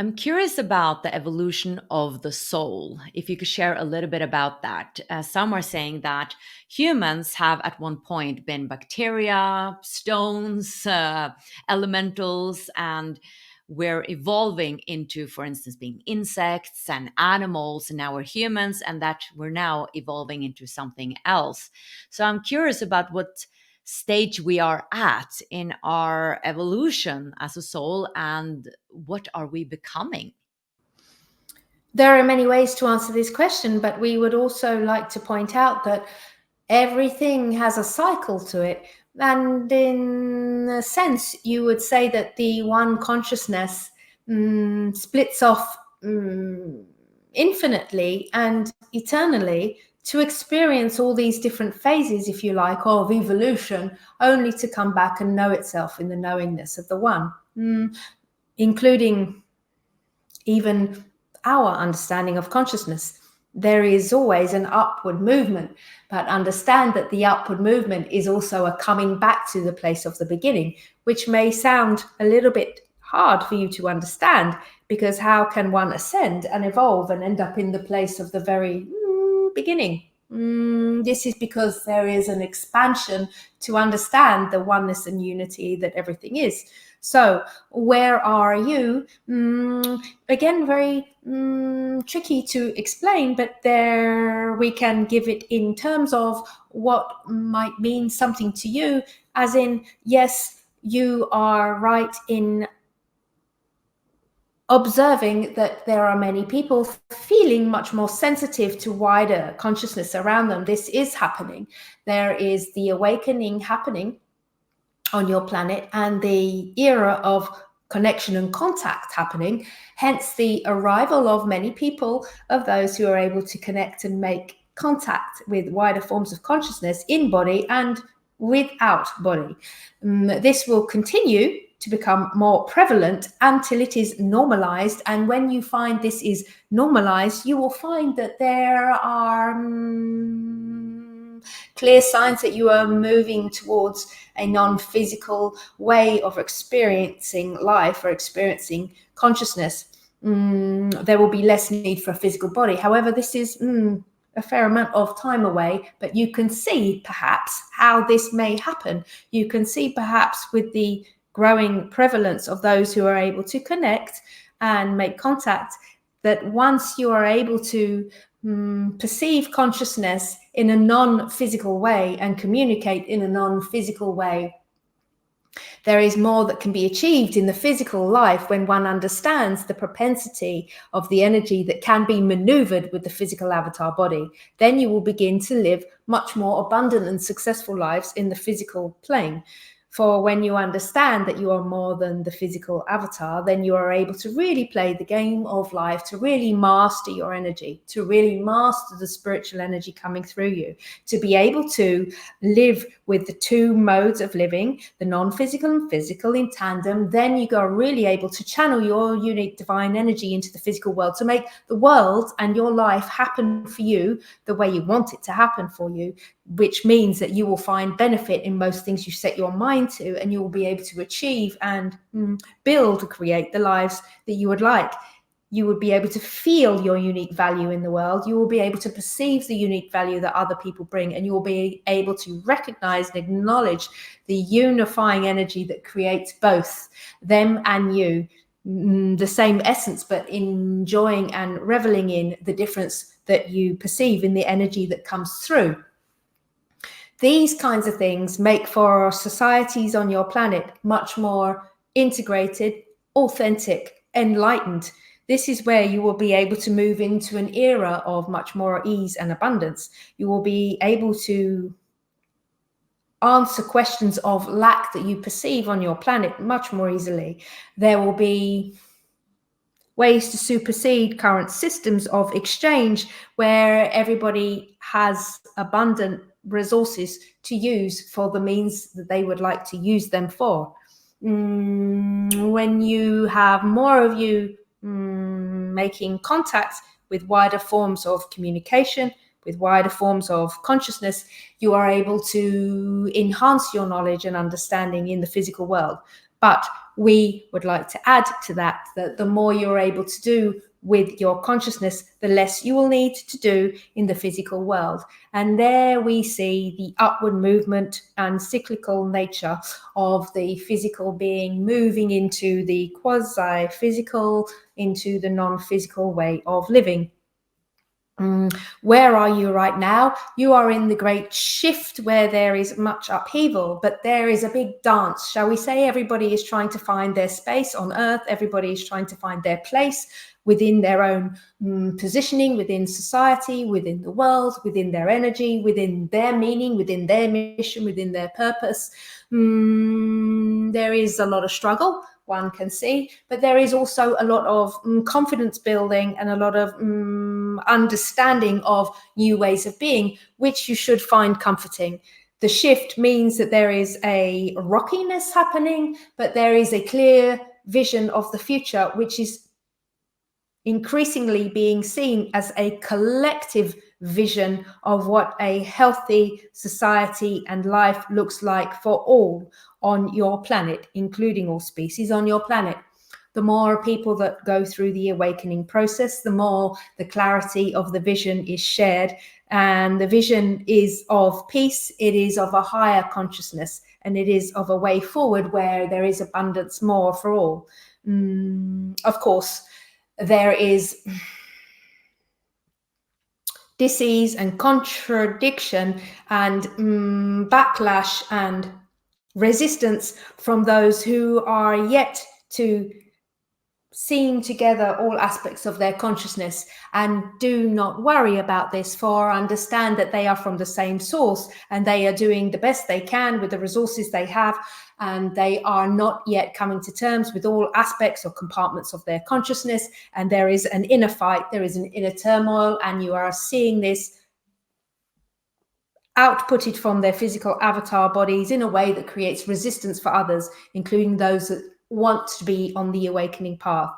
I'm curious about the evolution of the soul. If you could share a little bit about that. Some are saying that humans have at one point been bacteria, stones, elementals, and we're evolving into, for instance, being insects and animals, and now we're humans, and that we're now evolving into something else. So I'm curious about what stage we are at in our evolution as a soul and what are we becoming? There are many ways to answer this question, but we would also like to point out that everything has a cycle to it. And in a sense, you would say that the one consciousness splits off infinitely and eternally to experience all these different phases, if you like, of evolution, only to come back and know itself in the knowingness of the one, including even our understanding of consciousness. There is always an upward movement, but understand that the upward movement is also a coming back to the place of the beginning, which may sound a little bit hard for you to understand, because how can one ascend and evolve and end up in the place of the very beginning? This is because there is an expansion to understand the oneness and unity that everything is. So where are you? Again, very tricky to explain, but there we can give it in terms of what might mean something to you, as in, yes, you are right in observing that there are many people feeling much more sensitive to wider consciousness around them. This is happening. There is the awakening happening on your planet and the era of connection and contact happening, hence the arrival of many people, of those who are able to connect and make contact with wider forms of consciousness in body and without body. This will continue to become more prevalent until it is normalized. And when you find this is normalized, you will find that there are clear signs that you are moving towards a non-physical way of experiencing life or experiencing consciousness. There will be less need for a physical body. However, this is a fair amount of time away, but you can see perhaps how this may happen. You can see perhaps with the growing prevalence of those who are able to connect and make contact, that once you are able to perceive consciousness in a non-physical way and communicate in a non-physical way, there is more that can be achieved in the physical life when one understands the propensity of the energy that can be maneuvered with the physical avatar body. Then you will begin to live much more abundant and successful lives in the physical plane. For when you understand that you are more than the physical avatar, then you are able to really play the game of life, to really master your energy, to really master the spiritual energy coming through you, to be able to live with the two modes of living, the non-physical and physical in tandem. Then you are really able to channel your unique divine energy into the physical world to make the world and your life happen for you the way you want it to happen for you, which means that you will find benefit in most things you set your mind to, and you will be able to achieve and build, create the lives that you would like. You would be able to feel your unique value in the world. You will be able to perceive the unique value that other people bring, and you will be able to recognize and acknowledge the unifying energy that creates both them and you, the same essence, but enjoying and reveling in the difference that you perceive in the energy that comes through. These kinds of things make for societies on your planet much more integrated, authentic, enlightened. This is where you will be able to move into an era of much more ease and abundance. You will be able to answer questions of lack that you perceive on your planet much more easily. There will be ways to supersede current systems of exchange where everybody has abundant resources to use for the means that they would like to use them for. When you have more of you making contact with wider forms of communication, with wider forms of consciousness, you are able to enhance your knowledge and understanding in the physical world. But we would like to add to that, that the more you're able to do with your consciousness, the less you will need to do in the physical world. And there we see the upward movement and cyclical nature of the physical being moving into the quasi-physical, into the non-physical way of living. Where are you right now? You are in the great shift where there is much upheaval, but there is a big dance, shall we say. Everybody is trying to find their space on earth. Everybody is trying to find their place within their own positioning, within society, within the world, within their energy, within their meaning, within their mission, within their purpose. There is a lot of struggle, one can see, but there is also a lot of confidence building and a lot of understanding of new ways of being, which you should find comforting. The shift means that there is a rockiness happening, but there is a clear vision of the future, which is increasingly being seen as a collective vision of what a healthy society and life looks like for all on your planet, including all species on your planet. The more people that go through the awakening process, the more the clarity of the vision is shared. And the vision is of peace, it is of a higher consciousness, and it is of a way forward where there is abundance more for all. Of course, there is disease and contradiction and backlash and resistance from those who are yet to seeing together all aspects of their consciousness. And do not worry about this, for understand that they are from the same source and they are doing the best they can with the resources they have, and they are not yet coming to terms with all aspects or compartments of their consciousness. And there is an inner fight, there is an inner turmoil, and you are seeing this outputted from their physical avatar bodies in a way that creates resistance for others, including those that want to be on the awakening path.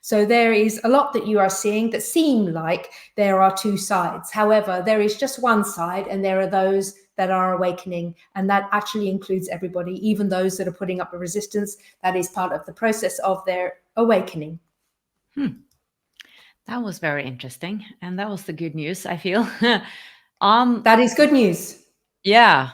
So there is a lot that you are seeing that seem like there are two sides. However, there is just one side, and there are those that are awakening, and that actually includes everybody, even those that are putting up a resistance. That is part of the process of their awakening. That was very interesting, and that was the good news, I feel. That is good news. Yeah.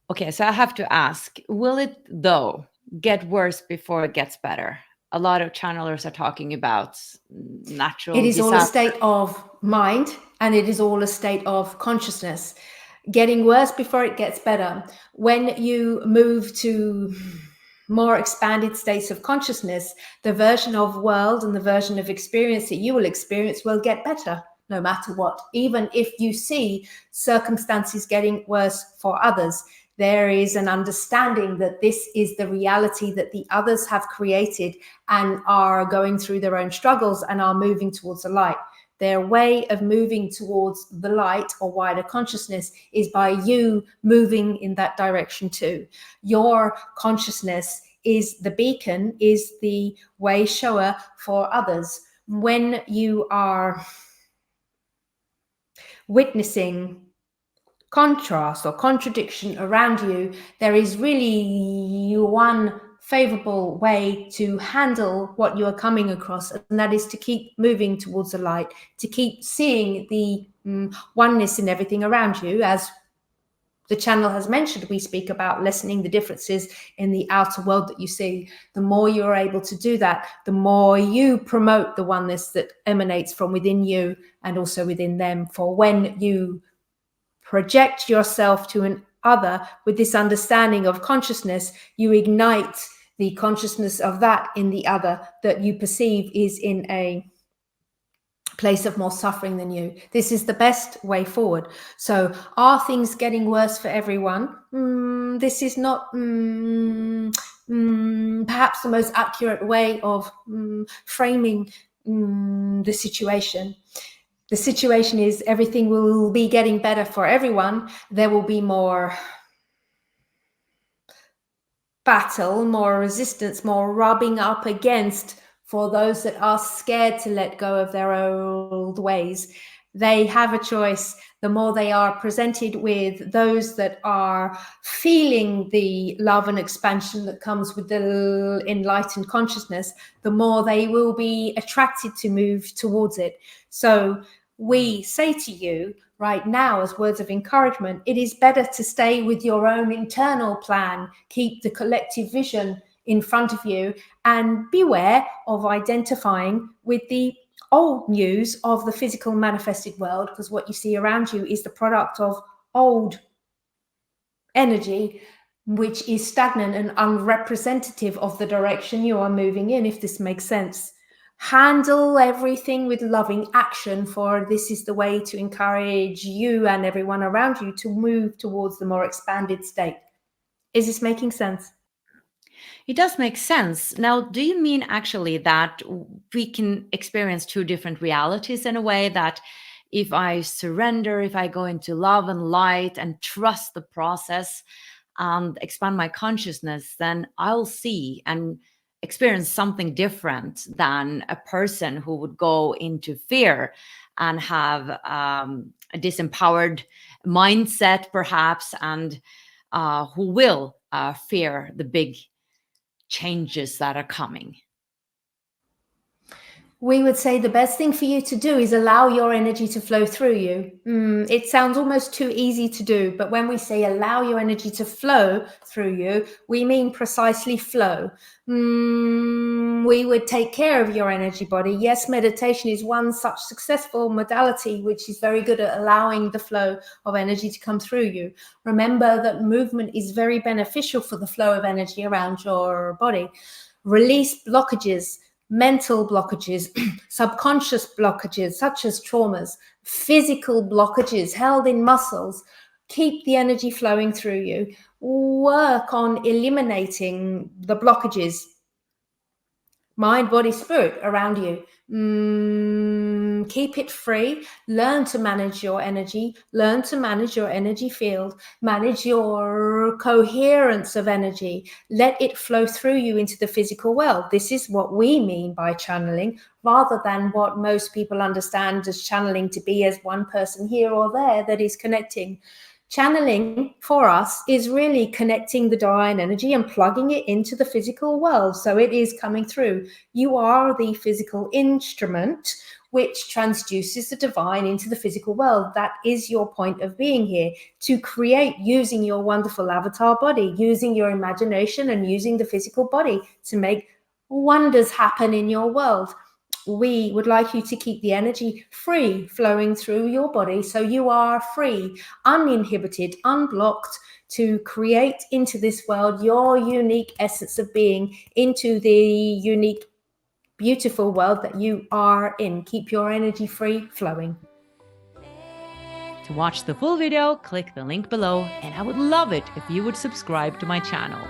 Okay, so I have to ask, will it, though, get worse before it gets better? A lot of channelers are talking about natural It is all a disaster. state of mind, and it is all a state of consciousness. Getting worse before it gets better. When you move to more expanded states of consciousness, the version of world and the version of experience that you will experience will get better, no matter what. Even if you see circumstances getting worse for others, there is an understanding that this is the reality that the others have created and are going through their own struggles and are moving towards the light. Their way of moving towards the light or wider consciousness is by you moving in that direction too. Your consciousness is the beacon, is the way shower for others. When you are witnessing contrast or contradiction around you, there is really one favorable way to handle what you are coming across, and that is to keep moving towards the light, to keep seeing the oneness in everything around you. As the channel has mentioned, we speak about lessening the differences in the outer world that you see. The more you're able to do that, the more you promote the oneness that emanates from within you and also within them. For when you project yourself to an other with this understanding of consciousness, you ignite the consciousness of that in the other that you perceive is in a place of more suffering than you. This is the best way forward. So are things getting worse for everyone? This is not perhaps the most accurate way of framing the situation. The situation is everything will be getting better for everyone. There will be more battle, more resistance, more rubbing up against for those that are scared to let go of their old ways. They have a choice. The more they are presented with those that are feeling the love and expansion that comes with the enlightened consciousness, the more they will be attracted to move towards it. So we say to you right now, as words of encouragement, it is better to stay with your own internal plan, keep the collective vision in front of you, and beware of identifying with the old news of the physical manifested world, because what you see around you is the product of old energy, which is stagnant and unrepresentative of the direction you are moving in, if this makes sense. Handle everything with loving action, for this is the way to encourage you and everyone around you to move towards the more expanded state. Is this making sense? It does make sense. Now, do you mean actually that we can experience two different realities in a way, that if I surrender, if I go into love and light and trust the process and expand my consciousness, then I'll see and experience something different than a person who would go into fear and have a disempowered mindset, perhaps, and who will fear the big changes that are coming? We would say the best thing for you to do is allow your energy to flow through you. It sounds almost too easy to do, but when we say allow your energy to flow through you, we mean precisely flow. We would take care of your energy body. Yes, meditation is one such successful modality which is very good at allowing the flow of energy to come through you. Remember that movement is very beneficial for the flow of energy around your body. Release blockages, mental blockages, subconscious blockages such as traumas, physical blockages held in muscles. Keep the energy flowing through you. Work on eliminating the blockages, mind, body, spirit around you. Keep it free. Learn to manage your energy. Learn to manage your energy field. Manage your coherence of energy. Let it flow through you into the physical world. This is what we mean by channeling, rather than what most people understand as channeling to be as one person here or there that is connecting. Channeling for us is really connecting the divine energy and plugging it into the physical world. So it is coming through. You are the physical instrument which transduces the divine into the physical world. That is your point of being here, to create using your wonderful avatar body, using your imagination and using the physical body to make wonders happen in your world. We would like you to keep the energy free flowing through your body, so you are free, uninhibited, unblocked, to create into this world your unique essence of being, into the unique, beautiful world that you are in. Keep your energy free flowing. To watch the full video, click the link below, and I would love it if you would subscribe to my channel.